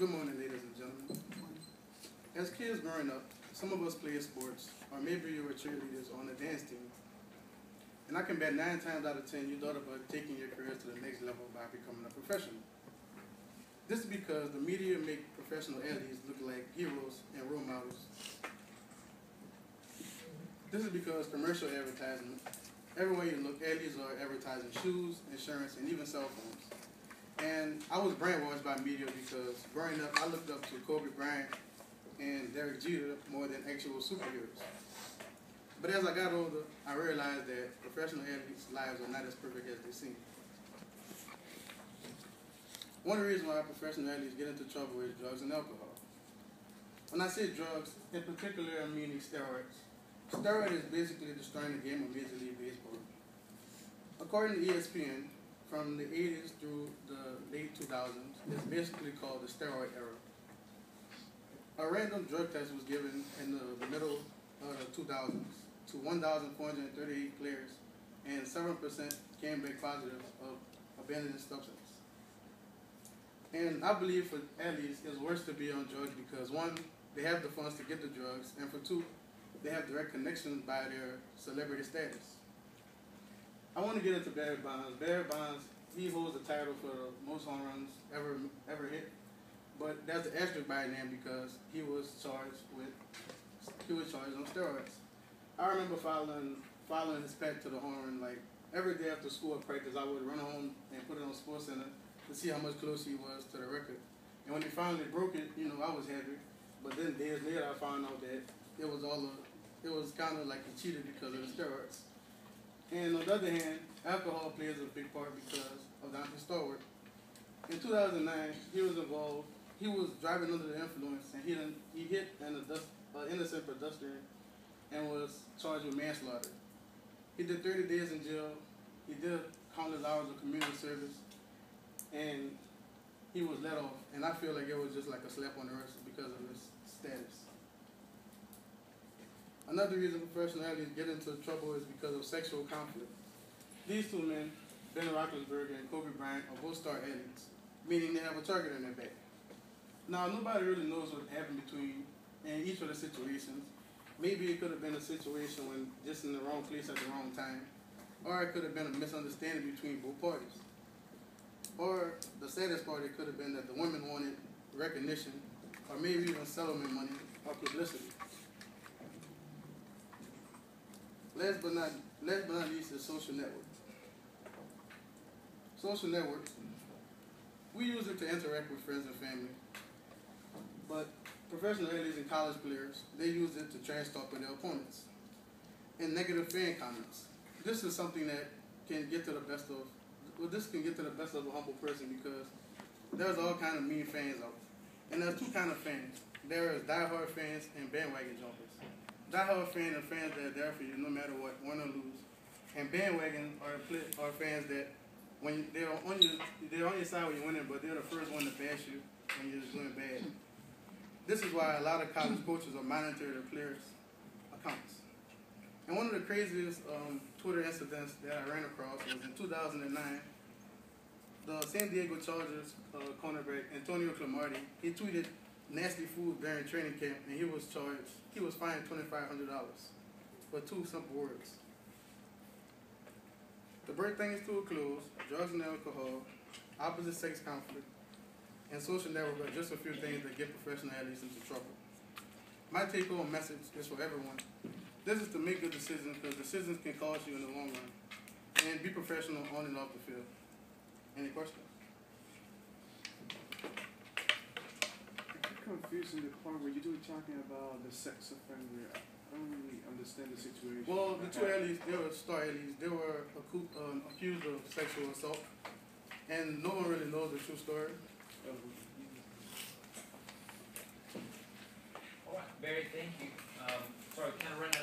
Good morning, ladies and gentlemen. As kids growing up, some of us played sports, or maybe you were cheerleaders on a dance team. And I can bet 9 times out of 10 you thought about taking your career to the next level by becoming a professional. This is because the media make professional athletes look like heroes and role models. This is because commercial advertising, everywhere you look, athletes are advertising shoes, insurance, and even cell phones. And I was brainwashed by media because growing up, I looked up to Kobe Bryant and Derek Jeter more than actual superheroes. But as I got older, I realized that professional athletes' lives are not as perfect as they seem. One of the reasons why professional athletes get into trouble is drugs and alcohol. When I say drugs, in particular I'm meaning steroids. Steroid is basically destroying the game of Major League Baseball. According to ESPN, from the 80s through the late 2000s, it's basically called the steroid era. A random drug test was given in the middle of the 2000s to 1,438 players, and 7% came back positive of abandoned substance. And I believe for athletes, it's worse to be on drugs because 1, they have the funds to get the drugs, and for 2, they have direct connections by their celebrity status. I want to get into Barry Bonds. Barry Bonds, he holds the title for the most home runs ever hit, but that's the asterisk by name because he was charged on steroids. I remember following his path to the home run. Like every day after school at practice, I would run home and put it on SportsCenter to see how much closer he was to the record. And when he finally broke it, I was happy. But then days later, I found out that it was kind of like he cheated because of the steroids. And on the other hand, alcohol plays a big part because of Donté Stallworth. In 2009, he was involved. He was driving under the influence, and he hit an innocent pedestrian and was charged with manslaughter. He did 30 days in jail. He did countless hours of community service, and he was let off. And I feel like it was just like a slap on the wrist because of his status. Another reason professional athletes get into trouble is because of sexual conflict. These two men, Ben Roethlisberger and Kobe Bryant, are both star athletes, meaning they have a target in their back. Now, nobody really knows what happened in each of the situations. Maybe it could have been a situation when just in the wrong place at the wrong time, or it could have been a misunderstanding between both parties. Or the saddest part, it could have been that the women wanted recognition, or maybe even settlement money or publicity. Last but not least is social networks. Social networks, we use it to interact with friends and family, but professional athletes and college players, they use it to trash talk with their opponents and negative fan comments. This is something that can get to the best of, a humble person because there's all kind of mean fans out. And there's 2 kinds of fans. There is diehard fans and bandwagon jumpers. Diehard fans are fans that are there for you no matter what, win or lose. And bandwagon are fans that when they're on your side when you're winning, but they're the first one to bash you when you're just doing bad. This is why a lot of college coaches are monitoring their players' accounts. And one of the craziest Twitter incidents that I ran across was in 2009. The San Diego Chargers cornerback Antonio Cromartie, he tweeted nasty food during training camp, and he was fined $2,500 for 2 simple words. To bring things to a close, drugs and alcohol, opposite sex conflict, and social networks are just a few things that get professional athletes into trouble. My take-home message is for everyone. This is to make good decisions because decisions can cost you in the long run. And be professional on and off the field. Any questions? I'm confused in the part where you're talking about the sex offender. I don't really understand the situation. Well, the 2 athletes, they were star athletes. They were accused of sexual assault. And no one really knows the true story. All right, Barry, thank you. Sorry, kind of running out of